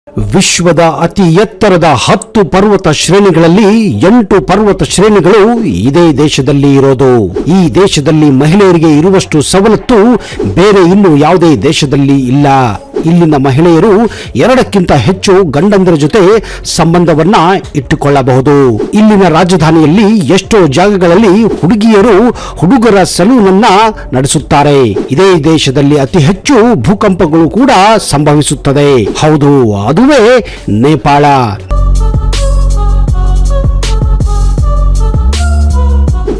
ವಿಶ್ವದ ಅತಿ ಎತ್ತರದ 10 ಪರ್ವತ ಶ್ರೇಣಿಗಳಲ್ಲಿ 8 ಪರ್ವತ ಶ್ರೇಣಿಗಳು ಇದೇ ದೇಶದಲ್ಲಿ ಇರೋದು. ಈ ದೇಶದಲ್ಲಿ ಮಹಿಳೆಯರಿಗೆ ಇರುವಷ್ಟು ಸವಲತ್ತು ಬೇರೆ ಇನ್ನು ಯಾವುದೇ ದೇಶದಲ್ಲಿ ಇಲ್ಲ. ಇಲ್ಲಿನ ಮಹಿಳೆಯರು 2ಕ್ಕಿಂತ ಹೆಚ್ಚು ಗಂಡಂದರ ಜೊತೆ ಸಂಬಂಧವನ್ನ ಇಟ್ಟುಕೊಳ್ಳಬಹುದು. ಇಲ್ಲಿನ ರಾಜಧಾನಿಯಲ್ಲಿ ಎಷ್ಟೋ ಜಾಗಗಳಲ್ಲಿ ಹುಡುಗಿಯರು ಹುಡುಗರ ಸಲೂನನ್ನ ನಡೆಸುತ್ತಾರೆ. ಇದೇ ದೇಶದಲ್ಲಿ ಅತಿ ಹೆಚ್ಚು ಭೂಕಂಪಗಳು ಕೂಡ ಸಂಭವಿಸುತ್ತದೆ. ಹೌದು, ಅದುವೇ ನೇಪಾಳ.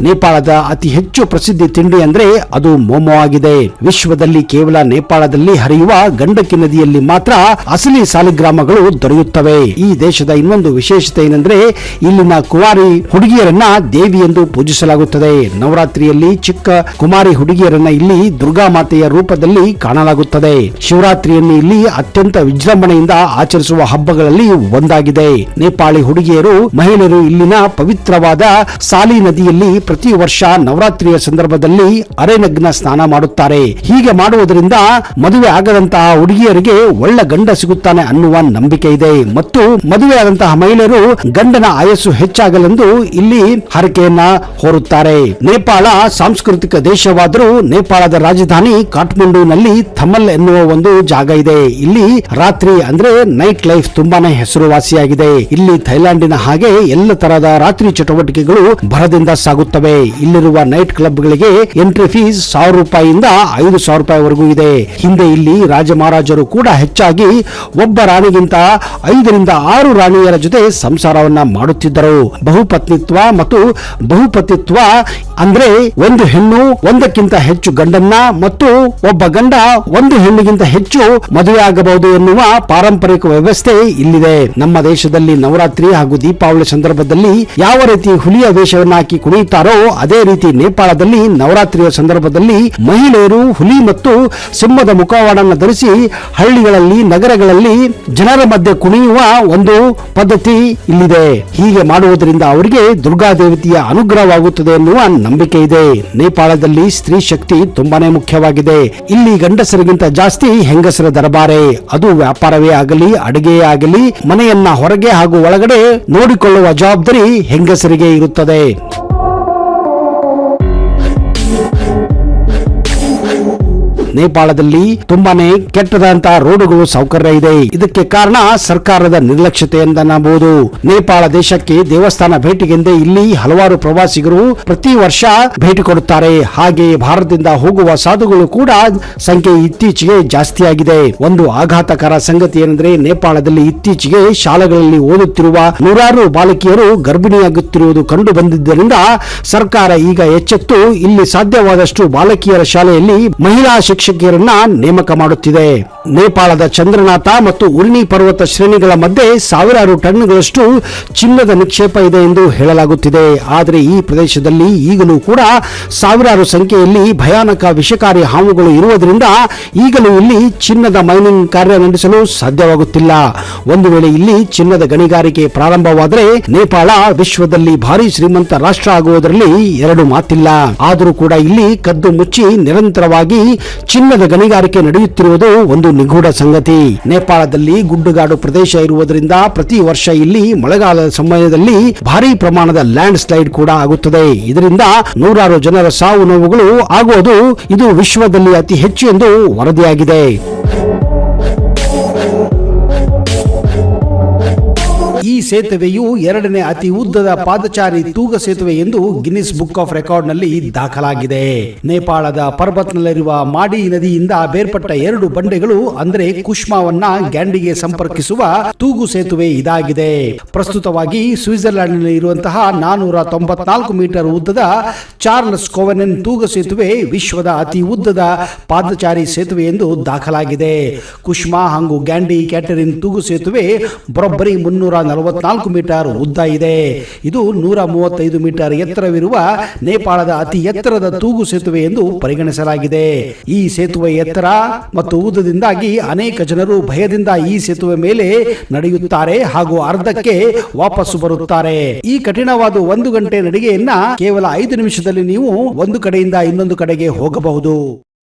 ನೇಪಾಳದ ಅತಿ ಹೆಚ್ಚು ಪ್ರಸಿದ್ಧಿ ತಿಂಡಿ ಅಂದ್ರೆ ಅದು ಮೋಮೋ ಆಗಿದೆ. ವಿಶ್ವದಲ್ಲಿ ಕೇವಲ ನೇಪಾಳದಲ್ಲಿ ಹರಿಯುವ ಗಂಡಕಿ ನದಿಯಲ್ಲಿ ಮಾತ್ರ ಅಸಲಿ ಸಾಲಿಗ್ರಾಮಗಳು ದೊರೆಯುತ್ತವೆ. ಈ ದೇಶದ ಇನ್ನೊಂದು ವಿಶೇಷತೆ ಏನಂದ್ರೆ ಇಲ್ಲಿನ ಕುಮಾರಿ ಹುಡುಗಿಯರನ್ನ ದೇವಿ ಎಂದು ಪೂಜಿಸಲಾಗುತ್ತದೆ. ನವರಾತ್ರಿಯಲ್ಲಿ ಚಿಕ್ಕ ಕುಮಾರಿ ಹುಡುಗಿಯರನ್ನ ಇಲ್ಲಿ ದುರ್ಗಾ ಮಾತೆಯ ರೂಪದಲ್ಲಿ ಕಾಣಲಾಗುತ್ತದೆ. ಶಿವರಾತ್ರಿಯನ್ನು ಇಲ್ಲಿ ಅತ್ಯಂತ ವಿಜೃಂಭಣೆಯಿಂದ ಆಚರಿಸುವ ಹಬ್ಬಗಳಲ್ಲಿ ಒಂದಾಗಿದೆ. ನೇಪಾಳಿ ಹುಡುಗಿಯರು ಮಹಿಳೆಯರು ಇಲ್ಲಿನ ಪವಿತ್ರವಾದ ಸಾಲಿ ನದಿಯಲ್ಲಿ ಪ್ರತಿ ವರ್ಷ ನವರಾತ್ರಿಯ ಸಂದರ್ಭದಲ್ಲಿ ಅರೆನಗ್ನ ಸ್ನಾನ ಮಾಡುತ್ತಾರೆ. ಹೀಗೆ ಮಾಡುವುದರಿಂದ ಮದುವೆ ಆಗದಂತಹ ಹುಡುಗಿಯರಿಗೆ ಒಳ್ಳೆ ಗಂಡ ಸಿಗುತ್ತಾನೆ ಅನ್ನುವ ನಂಬಿಕೆ ಇದೆ ಮತ್ತು ಮದುವೆ ಆದಂತಹ ಮಹಿಳೆಯರು ಗಂಡನ ಆಯಸ್ಸು ಹೆಚ್ಚಾಗಲೆಂದು ಇಲ್ಲಿ ಹರಕೆಯನ್ನ ಹೊರುತ್ತಾರೆ. ನೇಪಾಳ ಸಾಂಸ್ಕೃತಿಕ ದೇಶವಾದರೂ ನೇಪಾಳದ ರಾಜಧಾನಿ ಕಾಠ್ಮಂಡುನಲ್ಲಿ ಥಮಲ್ ಎನ್ನುವ ಒಂದು ಜಾಗ ಇದೆ. ಇಲ್ಲಿ ರಾತ್ರಿ ಅಂದ್ರೆ ನೈಟ್ ಲೈಫ್ ತುಂಬಾನೇ ಹೆಸರುವಾಸಿಯಾಗಿದೆ. ಇಲ್ಲಿ ಥೈಲ್ಯಾಂಡಿನ ಹಾಗೆ ಎಲ್ಲ ತರಹದ ರಾತ್ರಿ ಚಟುವಟಿಕೆಗಳು ಭರದಿಂದ ಸಾಗುತ್ತವೆ. ಇಲ್ಲಿರುವ ನೈಟ್ ಕ್ಲಬ್ ಗಳಿಗೆ ಎಂಟ್ರಿ ಫೀಸ್ 1000 ರೂಪಾಯಿಯಿಂದ 5000 ರೂಪಾಯಿವರೆಗೂ ಇದೆ. ಹಿಂದೆ ಇಲ್ಲಿ ರಾಜ ಮಹಾರಾಜರು ಕೂಡ ಹೆಚ್ಚಾಗಿ ಒಬ್ಬ ರಾಣಿಗಿಂತ 5 ರಿಂದ 6 ರಾಣಿಯರ ಜೊತೆ ಸಂಸಾರವನ್ನ ಮಾಡುತ್ತಿದ್ದರು. ಬಹುಪತ್ನಿತ್ವ ಮತ್ತು ಬಹುಪತಿತ್ವ ಅಂದ್ರೆ ಒಂದು ಹೆಣ್ಣು ಒಂದಕ್ಕಿಂತ ಹೆಚ್ಚು ಗಂಡನ್ನ ಮತ್ತು ಒಬ್ಬ ಗಂಡ ಒಂದು ಹೆಣ್ಣಿಗಿಂತ ಹೆಚ್ಚು ಮದುವೆ ಆಗಬಹುದು ಎನ್ನುವ ಪಾರಂಪರಿಕ ವ್ಯವಸ್ಥೆ ಇಲ್ಲಿದೆ. ನಮ್ಮ ದೇಶದಲ್ಲಿ ನವರಾತ್ರಿ ಹಾಗೂ ದೀಪಾವಳಿ ಸಂದರ್ಭದಲ್ಲಿ ಯಾವ ರೀತಿ ಹುಲಿಯ ವೇಷವನ್ನ ಹಾಕಿ ಕುಣಿಯುತ್ತಾರೋ ಅದೇ ರೀತಿ ನೇಪಾಳದಲ್ಲಿ ನವರಾತ್ರಿಯ ಸಂದರ್ಭದಲ್ಲಿ ಮಹಿಳೆಯರು ಹುಲಿ ಮತ್ತು ಸಿಂಹದ ಮುಖವಾಡನ್ನು ಧರಿಸಿ ಹಳ್ಳಿಗಳಲ್ಲಿ ನಗರಗಳಲ್ಲಿ ಜನರ ಮಧ್ಯೆ ಕುಣಿಯುವ ಒಂದು ಪದ್ಧತಿ ಇಲ್ಲಿದೆ. ಹೀಗೆ ಮಾಡುವುದರಿಂದ ಅವರಿಗೆ ದುರ್ಗಾ ದೇವತೆಯ ಅನುಗ್ರಹವಾಗುತ್ತದೆ ಎನ್ನುವ ನಂಬಿಕೆ ಇದೆ. ನೇಪಾಳದಲ್ಲಿ ಸ್ತ್ರೀ ಶಕ್ತಿ ತುಂಬಾನೇ ಮುಖ್ಯವಾಗಿದೆ. ಇಲ್ಲಿ ಗಂಡಸರಿಗಿಂತ ಜಾಸ್ತಿ ಹೆಂಗಸರ ದರಬಾರೆ. ಅದು ವ್ಯಾಪಾರವೇ ಆಗಲಿ ಅಡುಗೆಯೇ ಆಗಲಿ ಮನೆಯನ್ನ ಹೊರಗೆ ಹಾಗೂ ಒಳಗಡೆ ನೋಡಿಕೊಳ್ಳುವ ಜವಾಬ್ದಾರಿ ಹೆಂಗಸರಿಗೆ ಇರುತ್ತದೆ. ನೇಪಾಳದಲ್ಲಿ ತುಂಬಾನೇ ಕೆಟ್ಟದಂತಹ ರೋಡುಗಳು ಸೌಕರ್ಯ ಇದೆ. ಇದಕ್ಕೆ ಕಾರಣ ಸರ್ಕಾರದ ನಿರ್ಲಕ್ಷ್ಯತೆ ಎಂದಬಹುದು. ನೇಪಾಳ ದೇಶಕ್ಕೆ ದೇವಸ್ಥಾನ ಭೇಟಿಗೆಂದೇ ಇಲ್ಲಿ ಹಲವಾರು ಪ್ರವಾಸಿಗರು ಪ್ರತಿ ವರ್ಷ ಭೇಟಿ ಕೊಡುತ್ತಾರೆ. ಹಾಗೆ ಭಾರತದಿಂದ ಹೋಗುವ ಸಾಧುಗಳು ಕೂಡ ಸಂಖ್ಯೆ ಇತ್ತೀಚೆಗೆ ಜಾಸ್ತಿಯಾಗಿದೆ. ಒಂದು ಆಘಾತಕರ ಸಂಗತಿ ಏನೆಂದರೆ ನೇಪಾಳದಲ್ಲಿ ಇತ್ತೀಚೆಗೆ ಶಾಲೆಗಳಲ್ಲಿ ಓದುತ್ತಿರುವ ನೂರಾರು ಬಾಲಕಿಯರು ಗರ್ಭಿಣಿಯಾಗುತ್ತಿರುವುದು ಕಂಡು ಬಂದಿದ್ದರಿಂದ ಸರ್ಕಾರ ಈಗ ಎಚ್ಚೆತ್ತು ಇಲ್ಲಿ ಸಾಧ್ಯವಾದಷ್ಟು ಬಾಲಕಿಯರ ಶಾಲೆಯಲ್ಲಿ ಮಹಿಳಾ ಶಿಕ್ಷಕಿಯರನ್ನ ನೇಮಕ ಮಾಡುತ್ತಿದೆ. ನೇಪಾಳದ ಚಂದ್ರನಾಥ ಮತ್ತು ಉರ್ನಿ ಪರ್ವತ ಶ್ರೇಣಿಗಳ ಮಧ್ಯೆ ಸಾವಿರಾರು ಟನ್ಗಳಷ್ಟು ಚಿನ್ನದ ನಿಕ್ಷೇಪ ಇದೆ ಎಂದು ಹೇಳಲಾಗುತ್ತಿದೆ. ಆದರೆ ಈ ಪ್ರದೇಶದಲ್ಲಿ ಈಗಲೂ ಕೂಡ ಸಾವಿರಾರು ಸಂಖ್ಯೆಯಲ್ಲಿ ಭಯಾನಕ ವಿಷಕಾರಿ ಹಾವುಗಳು ಇರುವುದರಿಂದ ಈಗಲೂ ಇಲ್ಲಿ ಚಿನ್ನದ ಮೈನಿಂಗ್ ಕಾರ್ಯ ನಡೆಸಲು ಸಾಧ್ಯವಾಗುತ್ತಿಲ್ಲ. ಒಂದು ವೇಳೆ ಇಲ್ಲಿ ಚಿನ್ನದ ಗಣಿಗಾರಿಕೆ ಪ್ರಾರಂಭವಾದರೆ ನೇಪಾಳ ವಿಶ್ವದಲ್ಲಿ ಭಾರಿ ಶ್ರೀಮಂತ ರಾಷ್ಟ್ರ ಆಗುವುದರಲ್ಲಿ ಎರಡು ಮಾತಿಲ್ಲ. ಆದರೂ ಕೂಡ ಇಲ್ಲಿ ಕದ್ದು ಮುಚ್ಚಿ ನಿರಂತರವಾಗಿ ಚಿನ್ನದ ಗಣಿಗಾರಿಕೆ ನಡೆಯುತ್ತಿರುವುದು ಒಂದು ನಿಗೂಢ ಸಂಗತಿ. ನೇಪಾಳದಲ್ಲಿ ಗುಡ್ಡಗಾಡು ಪ್ರದೇಶ ಇರುವುದರಿಂದ ಪ್ರತಿ ವರ್ಷ ಇಲ್ಲಿ ಮಳೆಗಾಲದ ಸಮಯದಲ್ಲಿ ಭಾರಿ ಪ್ರಮಾಣದ ಲ್ಯಾಂಡ್ ಸ್ಲೈಡ್ ಕೂಡ ಆಗುತ್ತದೆ. ಇದರಿಂದ ನೂರಾರು ಜನರ ಸಾವು ನೋವುಗಳು ಆಗುವುದು ಇದು ವಿಶ್ವದಲ್ಲಿ ಅತಿ ಹೆಚ್ಚು ಎಂದು ವರದಿಯಾಗಿದೆ. ಈ ಸೇತುವೆಯು 2ನೇ ಅತಿ ಉದ್ದದ ಪಾದಚಾರಿ ತೂಗ ಸೇತುವೆ ಎಂದು ಗಿನ್ನಿಸ್ ಬುಕ್ ಆಫ್ ರೆಕಾರ್ಡ್ ನಲ್ಲಿ ದಾಖಲಾಗಿದೆ. ನೇಪಾಳದ ಪರ್ಬತ್ನಲ್ಲಿರುವ ಮಾಡಿ ನದಿಯಿಂದ ಬೇರ್ಪಟ್ಟ 2 ಬಂಡೆಗಳು ಅಂದ್ರೆ ಕುಶ್ಮಾವನ್ನ ಗ್ಯಾಂಡಿಗೆ ಸಂಪರ್ಕಿಸುವ ತೂಗು ಸೇತುವೆ ಇದಾಗಿದೆ. ಪ್ರಸ್ತುತವಾಗಿ ಸ್ವಿಟ್ಜರ್ಲೆಂಡ್ ನಲ್ಲಿ ಇರುವಂತಹ 494 ಮೀಟರ್ ಉದ್ದದ ಚಾರ್ಲ್ಸ್ ಕೋವೆನೆನ್ ತೂಗ ಸೇತುವೆ ವಿಶ್ವದ ಅತಿ ಉದ್ದದ ಪಾದಚಾರಿ ಸೇತುವೆ ಎಂದು ದಾಖಲಾಗಿದೆ. ಕುಶ್ಮಾ ಹಾಗೂ ಗ್ಯಾಂಡಿ ಕ್ಯಾಟರಿನ್ ತೂಗು ಸೇತುವೆ ಬರೋಬ್ಬರಿ 344 ಮೀಟರ್ ಉದ್ದ ಇದೆ. ಇದು 135 ಮೀಟರ್ ಎತ್ತರವಿರುವ ನೇಪಾಳದ ಅತಿ ಎತ್ತರದ ತೂಗು ಸೇತುವೆ ಎಂದು ಪರಿಗಣಿಸಲಾಗಿದೆ. ಈ ಸೇತುವೆ ಎತ್ತರ ಮತ್ತು ಉದ್ದದಿಂದಾಗಿ ಅನೇಕ ಜನರು ಭಯದಿಂದ ಈ ಸೇತುವೆ ಮೇಲೆ ನಡೆಯುತ್ತಾರೆ ಹಾಗೂ ಅರ್ಧಕ್ಕೆ ವಾಪಸ್ಸು ಬರುತ್ತಾರೆ. ಈ ಕಠಿಣವಾದ 1 ಗಂಟೆ ನಡಿಗೆಯನ್ನ ಕೇವಲ 5 ನಿಮಿಷದಲ್ಲಿ ನೀವು ಒಂದು ಕಡೆಯಿಂದ ಇನ್ನೊಂದು ಕಡೆಗೆ ಹೋಗಬಹುದು.